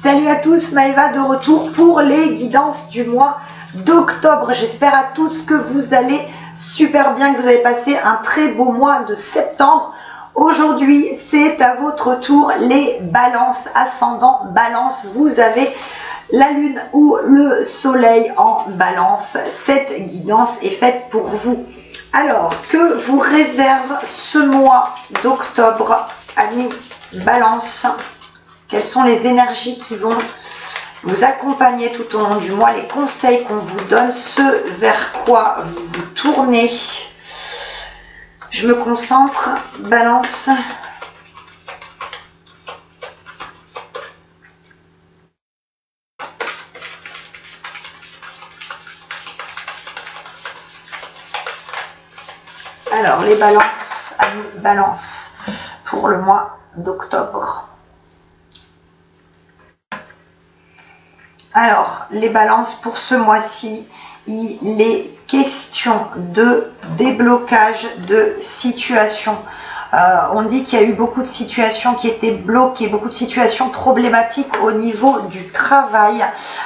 Salut à tous, Maëva de retour pour les guidances du mois d'octobre. J'espère à tous que vous allez super bien, que vous avez passé un très beau mois de septembre. Aujourd'hui, c'est à votre tour les balances, ascendant balance. Vous avez la lune ou le soleil en balance. Cette guidance est faite pour vous. Alors, que vous réserve ce mois d'octobre, amis balance? Quelles sont les énergies qui vont vous accompagner tout au long du mois, les conseils qu'on vous donne, ce vers quoi vous vous tournez? Je me concentre, balance. Alors, les balances, amis balance, pour le mois d'octobre. Alors, les balances pour ce mois-ci, il est question de déblocage de situations. On dit qu'il y a eu beaucoup de situations qui étaient bloquées, beaucoup de situations problématiques au niveau du travail.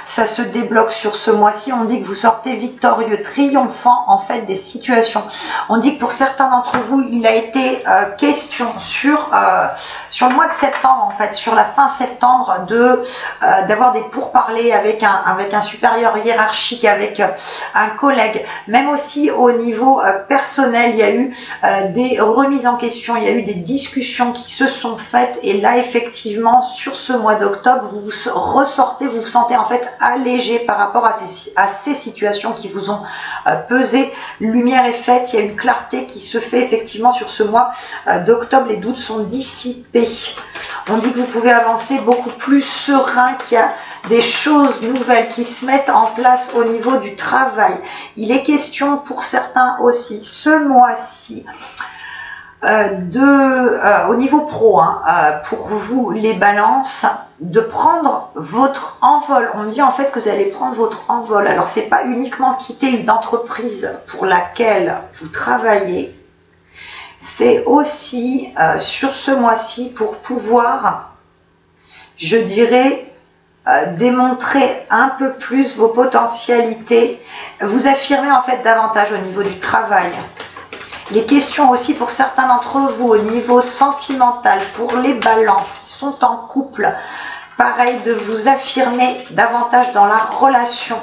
Ça se débloque sur ce mois-ci. On dit que vous sortez victorieux, triomphant en fait des situations. On dit que pour certains d'entre vous, il a été question sur le mois de septembre, en fait, sur la fin septembre, d'avoir des pourparlers avec un supérieur hiérarchique, avec un collègue. Même aussi au niveau personnel, il y a eu des remises en question. Il y a eu des discussions qui se sont faites et là effectivement sur ce mois d'octobre vous ressortez, vous vous sentez en fait allégé par rapport à ces situations qui vous ont pesé. Lumière est faite, il y a une clarté qui se fait effectivement sur ce mois d'octobre, les doutes sont dissipés. On dit que vous pouvez avancer beaucoup plus serein, qu'il y a des choses nouvelles qui se mettent en place au niveau du travail. Il est question pour certains aussi ce mois-ci au niveau pro, pour vous les balances, de prendre votre envol. On dit en fait que vous allez prendre votre envol. Alors c'est pas uniquement quitter une entreprise pour laquelle vous travaillez, c'est aussi sur ce mois-ci pour pouvoir, je dirais, démontrer un peu plus vos potentialités, vous affirmer en fait davantage au niveau du travail. Les questions aussi pour certains d'entre vous au niveau sentimental, pour les balances qui sont en couple, pareil, de vous affirmer davantage dans la relation,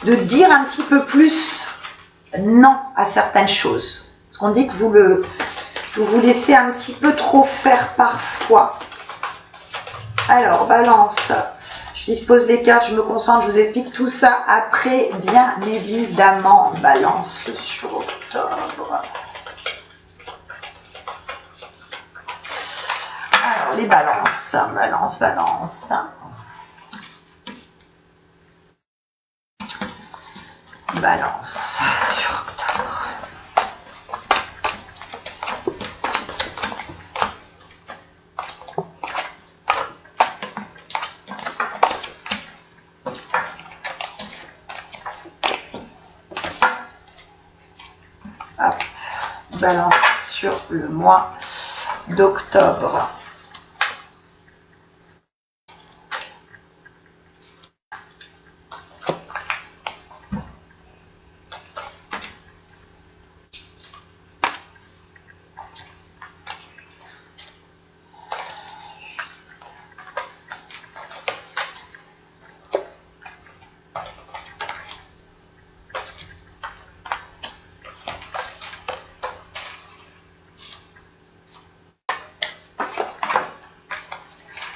de dire un petit peu plus non à certaines choses. Parce qu'on dit que vous vous laissez un petit peu trop faire parfois. Alors, balance. Je dispose des cartes, je me concentre, je vous explique tout ça après, bien évidemment, balance sur octobre. Alors, les balances, balance. Balance sur octobre. Balance sur le mois d'octobre.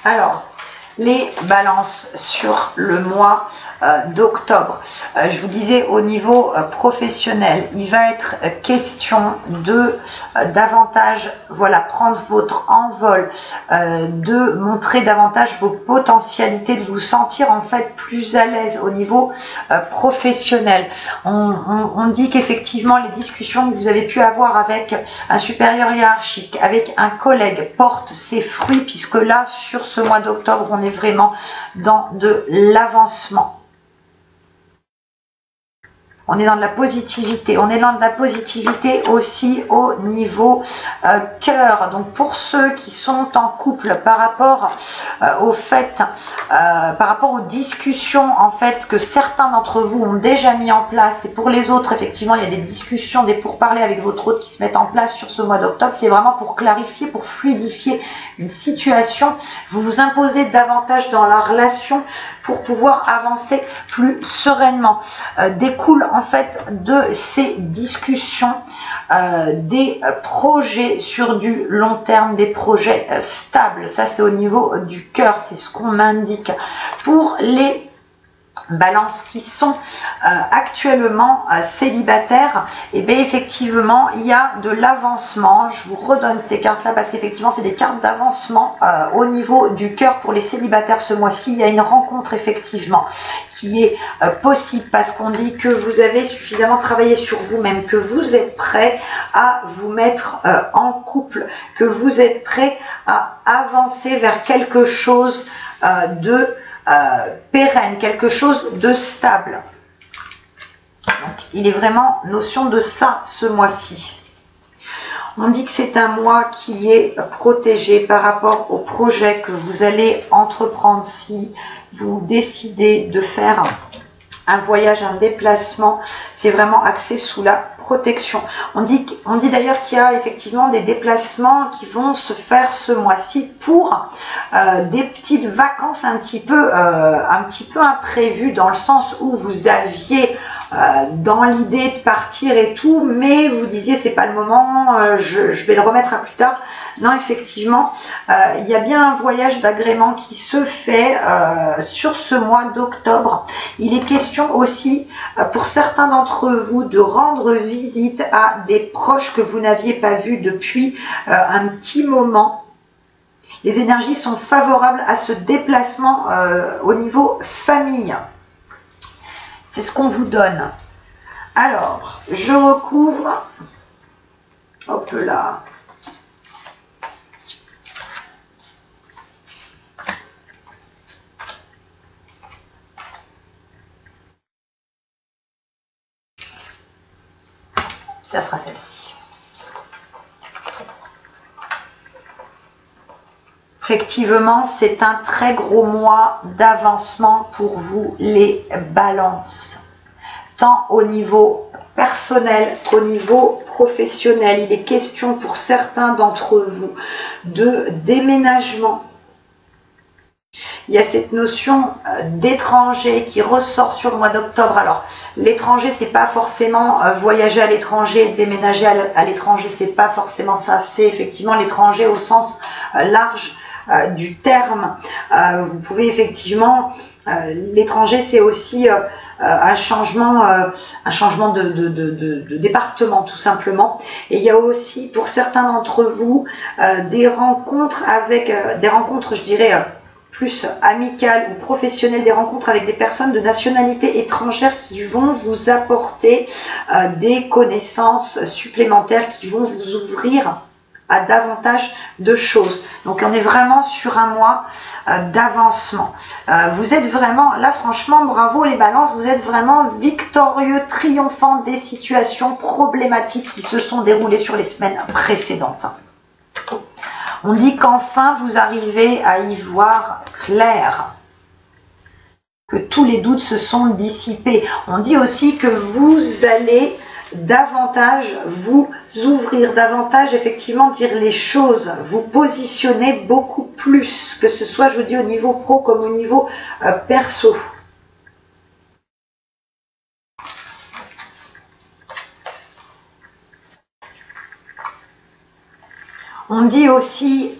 Alors, les balances sur le mois d'octobre. Je vous disais au niveau professionnel, il va être question de davantage, voilà, prendre votre envol, de montrer davantage vos potentialités, de vous sentir en fait plus à l'aise au niveau professionnel. On dit qu'effectivement les discussions que vous avez pu avoir avec un supérieur hiérarchique, avec un collègue, portent ses fruits, puisque là sur ce mois d'octobre on est vraiment dans de l'avancement. On est dans de la positivité. On est dans de la positivité aussi au niveau cœur. Donc pour ceux qui sont en couple, par rapport au fait, par rapport aux discussions en fait que certains d'entre vous ont déjà mis en place, et pour les autres, effectivement, il y a des discussions, des pourparlers avec votre autre qui se mettent en place sur ce mois d'octobre. C'est vraiment pour clarifier, pour fluidifier une situation. Vous vous imposez davantage dans la relation pour pouvoir avancer plus sereinement. Découle en fait de ces discussions des projets sur du long terme, des projets stables. Ça, c'est au niveau du cœur, c'est ce qu'on m'indique. Pour les balances qui sont actuellement célibataires, et bien effectivement il y a de l'avancement. Je vous redonne ces cartes là parce qu'effectivement c'est des cartes d'avancement au niveau du cœur pour les célibataires ce mois-ci. Il y a une rencontre effectivement qui est possible parce qu'on dit que vous avez suffisamment travaillé sur vous-même, que vous êtes prêt à vous mettre en couple, que vous êtes prêt à avancer vers quelque chose de pérenne, quelque chose de stable. Donc, il est vraiment notion de ça ce mois-ci. On dit que c'est un mois qui est protégé par rapport au projet que vous allez entreprendre si vous décidez de faire un voyage, un déplacement. C'est vraiment axé sous la protection. On dit d'ailleurs qu'il y a effectivement des déplacements qui vont se faire ce mois-ci pour des petites vacances un petit peu imprévues, dans le sens où vous aviez dans l'idée de partir et tout, mais vous disiez c'est pas le moment, je vais le remettre à plus tard. Non, effectivement, il y a bien un voyage d'agrément qui se fait sur ce mois d'octobre. Il est question aussi pour certains d'entre vous de rendre visite à des proches que vous n'aviez pas vus depuis un petit moment. Les énergies sont favorables à ce déplacement au niveau famille. C'est ce qu'on vous donne. Alors, je recouvre. Hop là. Ça sera celle-ci. Effectivement, c'est un très gros mois d'avancement pour vous, les balances. Tant au niveau personnel qu'au niveau professionnel. Il est question pour certains d'entre vous de déménagement. Il y a cette notion d'étranger qui ressort sur le mois d'octobre. Alors, l'étranger, c'est pas forcément voyager à l'étranger, déménager à l'étranger, c'est pas forcément ça. C'est effectivement l'étranger au sens large du terme. Vous pouvez effectivement, l'étranger, c'est aussi un changement de département, tout simplement. Et il y a aussi pour certains d'entre vous des rencontres avec des rencontres, je dirais, plus amicales ou professionnelles, des rencontres avec des personnes de nationalité étrangère qui vont vous apporter des connaissances supplémentaires, qui vont vous ouvrir à davantage de choses. Donc on est vraiment sur un mois d'avancement. Vous êtes vraiment, là franchement, bravo les balances, vous êtes vraiment victorieux, triomphant des situations problématiques qui se sont déroulées sur les semaines précédentes. On dit qu'enfin vous arrivez à y voir clair, que tous les doutes se sont dissipés. On dit aussi que vous allez davantage vous ouvrir, davantage effectivement dire les choses, vous positionner beaucoup plus, que ce soit, je vous dis, au niveau pro comme au niveau perso. On dit aussi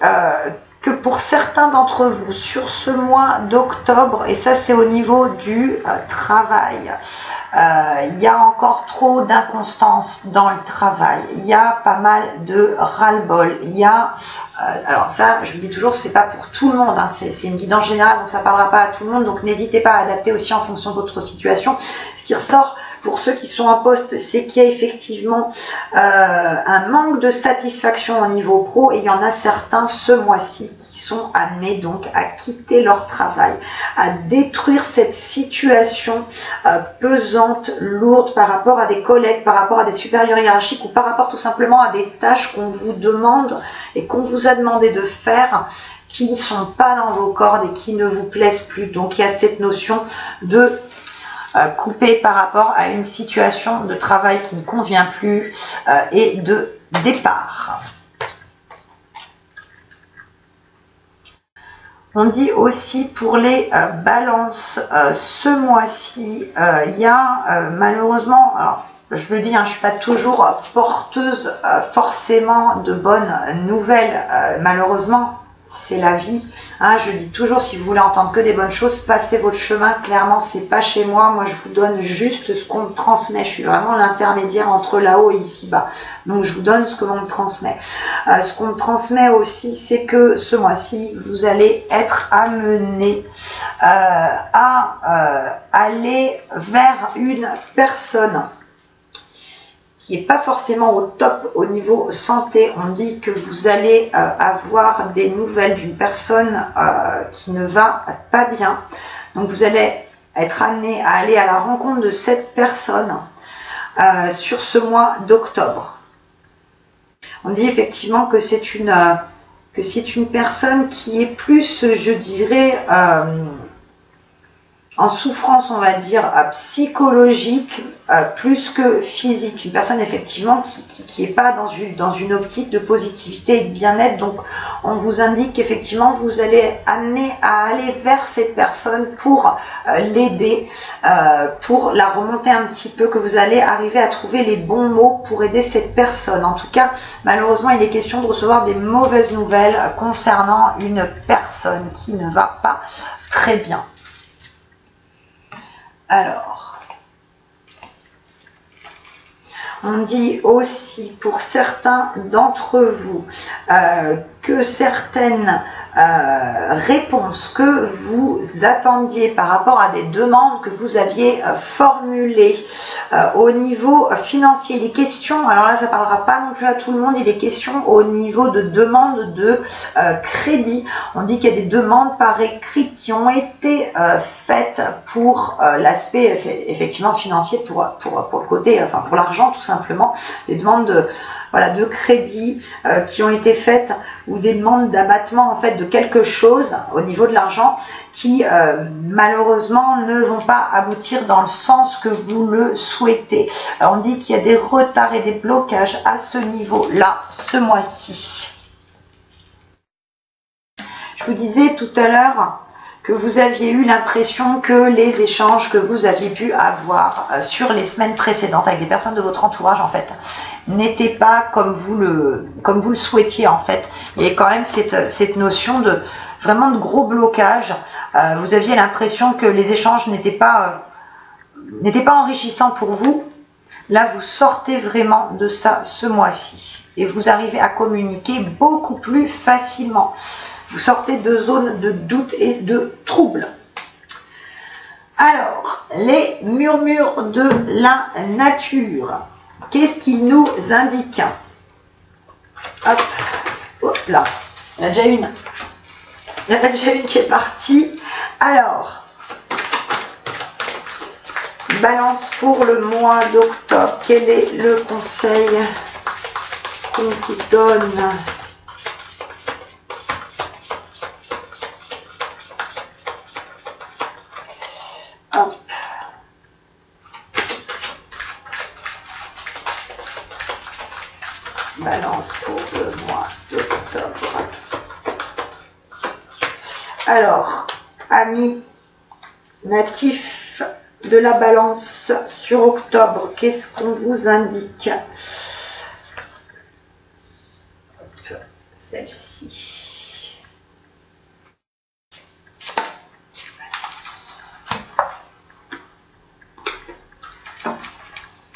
que pour certains d'entre vous, sur ce mois d'octobre, et ça c'est au niveau du travail, il y a encore trop d'inconstance dans le travail, il y a pas mal de ras-le-bol, il y a, alors ça je vous dis toujours, c'est pas pour tout le monde, hein, c'est une guidance générale, donc ça parlera pas à tout le monde, donc n'hésitez pas à adapter aussi en fonction de votre situation. Ce qui ressort pour ceux qui sont en poste, c'est qu'il y a effectivement un manque de satisfaction au niveau pro, et il y en a certains ce mois-ci qui sont amenés donc à quitter leur travail, à détruire cette situation pesante pesantes, lourdes par rapport à des collègues, par rapport à des supérieurs hiérarchiques ou par rapport tout simplement à des tâches qu'on vous demande et qu'on vous a demandé de faire qui ne sont pas dans vos cordes et qui ne vous plaisent plus. Donc il y a cette notion de couper par rapport à une situation de travail qui ne convient plus et de départ. On dit aussi pour les balances, ce mois-ci, il y a malheureusement, alors je le dis, hein, je ne suis pas toujours porteuse forcément de bonnes nouvelles, malheureusement, c'est la vie. Hein, je dis toujours, si vous voulez entendre que des bonnes choses, passez votre chemin. Clairement, c'est pas chez moi. Moi, je vous donne juste ce qu'on me transmet. Je suis vraiment l'intermédiaire entre là-haut et ici-bas. Donc, je vous donne ce que l'on me transmet. Ce qu'on me transmet aussi, c'est que ce mois-ci, vous allez être amené à aller vers une personne qui n'est pas forcément au top au niveau santé. On dit que vous allez avoir des nouvelles d'une personne qui ne va pas bien. Donc vous allez être amené à aller à la rencontre de cette personne sur ce mois d'octobre. On dit effectivement que c'est une personne qui est plus, je dirais, en souffrance, on va dire, psychologique, plus que physique. Une personne, effectivement, qui n'est pas dans une optique de positivité et de bien-être. Donc, on vous indique qu'effectivement, vous allez amener à aller vers cette personne pour l'aider, pour la remonter un petit peu, que vous allez arriver à trouver les bons mots pour aider cette personne. En tout cas, malheureusement, il est question de recevoir des mauvaises nouvelles concernant une personne qui ne va pas très bien. Alors, on dit aussi pour certains d'entre vous que certaines réponses que vous attendiez par rapport à des demandes que vous aviez formulées au niveau financier, il est question, alors là ça ne parlera pas non plus à tout le monde, il est question au niveau de demande de crédit. On dit qu'il y a des demandes par écrit qui ont été faites pour l'aspect effectivement financier, pour le côté, enfin pour l'argent tout simplement, des demandes de crédit qui ont été faites ou des demandes d'abattement en fait de quelque chose au niveau de l'argent qui malheureusement ne vont pas aboutir dans le sens que vous le souhaitez. Alors, on dit qu'il y a des retards et des blocages à ce niveau-là ce mois-ci. Je vous disais tout à l'heure que vous aviez eu l'impression que les échanges que vous aviez pu avoir sur les semaines précédentes avec des personnes de votre entourage en fait n'étaient pas comme vous le souhaitiez en fait. Il y a quand même cette notion de vraiment de gros blocage. Vous aviez l'impression que les échanges n'étaient pas enrichissants pour vous. Là, vous sortez vraiment de ça ce mois-ci et vous arrivez à communiquer beaucoup plus facilement. Vous sortez de zones de doute et de trouble. Alors, les murmures de la nature. Qu'est-ce qu'ils nous indiquent? Hop, hop là. Il y en a déjà une. Il y en a déjà une qui est partie. Alors, Balance pour le mois d'octobre. Quel est le conseil qu'on vous donne? Hop. Balance pour le mois d'octobre. Alors, amis natifs de la balance sur octobre, qu'est-ce qu'on vous indique? Celle-ci.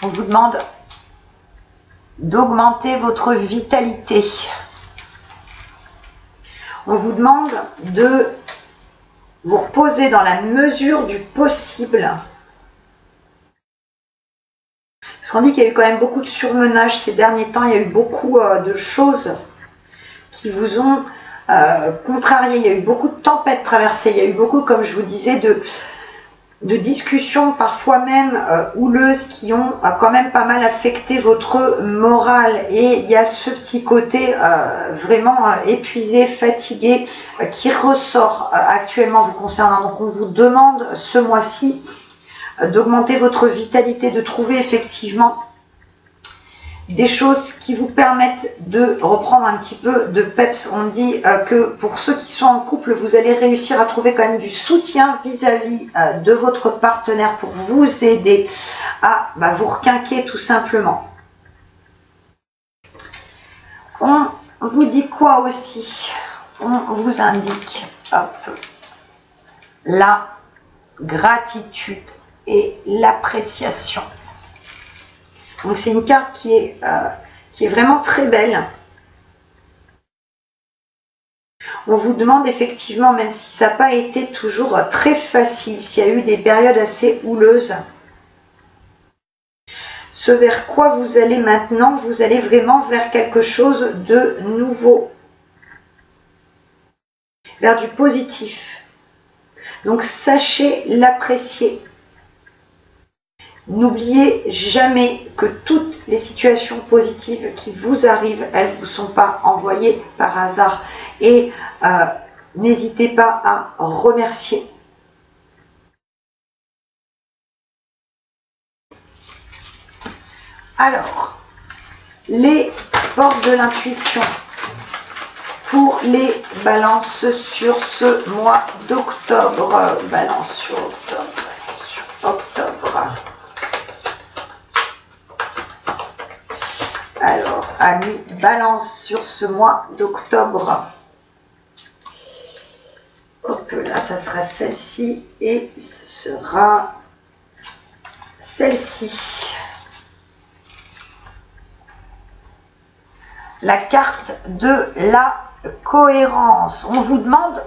On vous demande d'augmenter votre vitalité. On vous demande de vous reposer dans la mesure du possible. Parce qu'on dit qu'il y a eu quand même beaucoup de surmenage ces derniers temps. Il y a eu beaucoup de choses qui vous ont contrarié. Il y a eu beaucoup de tempêtes traversées. Il y a eu beaucoup, comme je vous disais, de discussions parfois même houleuses qui ont quand même pas mal affecté votre morale, et il y a ce petit côté vraiment épuisé, fatigué qui ressort actuellement vous concernant. Donc on vous demande ce mois-ci d'augmenter votre vitalité, de trouver effectivement des choses qui vous permettent de reprendre un petit peu de peps. On dit que pour ceux qui sont en couple, vous allez réussir à trouver quand même du soutien vis-à-vis de votre partenaire pour vous aider à vous requinquer tout simplement. On vous dit quoi aussi? On vous indique la gratitude et l'appréciation. Donc c'est une carte qui est vraiment très belle. On vous demande effectivement, même si ça n'a pas été toujours très facile, s'il y a eu des périodes assez houleuses, ce vers quoi vous allez maintenant, vous allez vraiment vers quelque chose de nouveau, vers du positif. Donc sachez l'apprécier. N'oubliez jamais que toutes les situations positives qui vous arrivent, elles ne vous sont pas envoyées par hasard. Et n'hésitez pas à remercier. Alors, les portes de l'intuition pour les balances sur ce mois d'octobre. Balance sur octobre. Alors, amis, balance sur ce mois d'octobre. Hop là, ça sera celle-ci et ce sera celle-ci. La carte de la cohérence. On vous demande,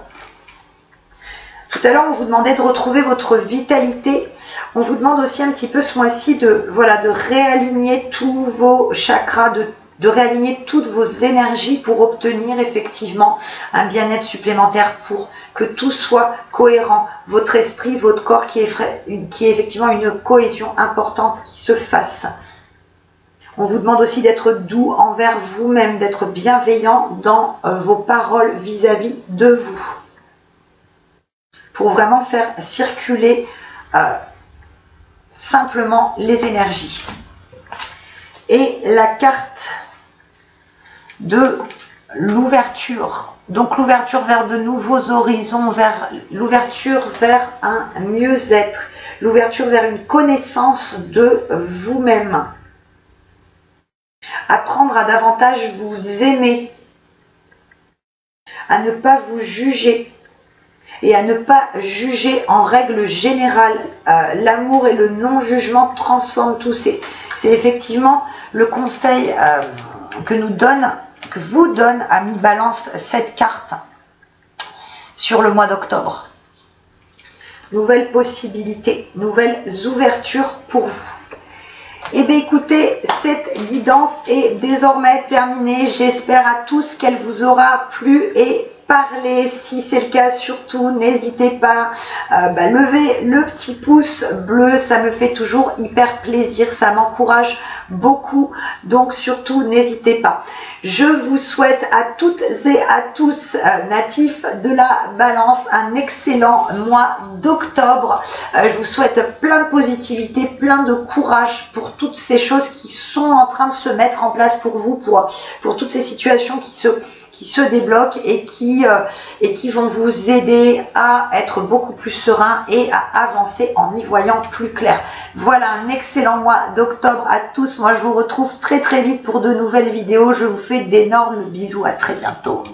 tout à l'heure on vous demandait de retrouver votre vitalité. On vous demande aussi un petit peu ce mois-ci de réaligner tous vos chakras, de réaligner toutes vos énergies pour obtenir effectivement un bien-être supplémentaire, pour que tout soit cohérent. Votre esprit, votre corps, qui est effectivement une cohésion importante qui se fasse. On vous demande aussi d'être doux envers vous-même, d'être bienveillant dans vos paroles vis-à-vis de vous, pour vraiment faire circuler simplement les énergies. Et la carte de l'ouverture, donc l'ouverture vers de nouveaux horizons, vers l'ouverture vers un mieux-être, l'ouverture vers une connaissance de vous-même. Apprendre à davantage vous aimer, à ne pas vous juger et à ne pas juger en règle générale. L'amour et le non-jugement transforment tout. C'est effectivement le conseil que vous donne Ami Balance cette carte sur le mois d'octobre. Nouvelles possibilités, nouvelles ouvertures pour vous. Eh bien écoutez, cette guidance est désormais terminée. J'espère à tous qu'elle vous aura plu et parlé. Si c'est le cas, surtout n'hésitez pas à lever le petit pouce bleu, ça me fait toujours hyper plaisir, ça m'encourage beaucoup, donc surtout n'hésitez pas. Je vous souhaite à toutes et à tous natifs de la Balance un excellent mois d'octobre. Je vous souhaite plein de positivité, plein de courage pour toutes ces choses qui sont en train de se mettre en place pour vous, pour toutes ces situations qui se débloquent et qui vont vous aider à être beaucoup plus serein et à avancer en y voyant plus clair. Voilà, un excellent mois d'octobre à tous. Moi, je vous retrouve très très vite pour de nouvelles vidéos. Je vous fais d'énormes bisous. À très bientôt.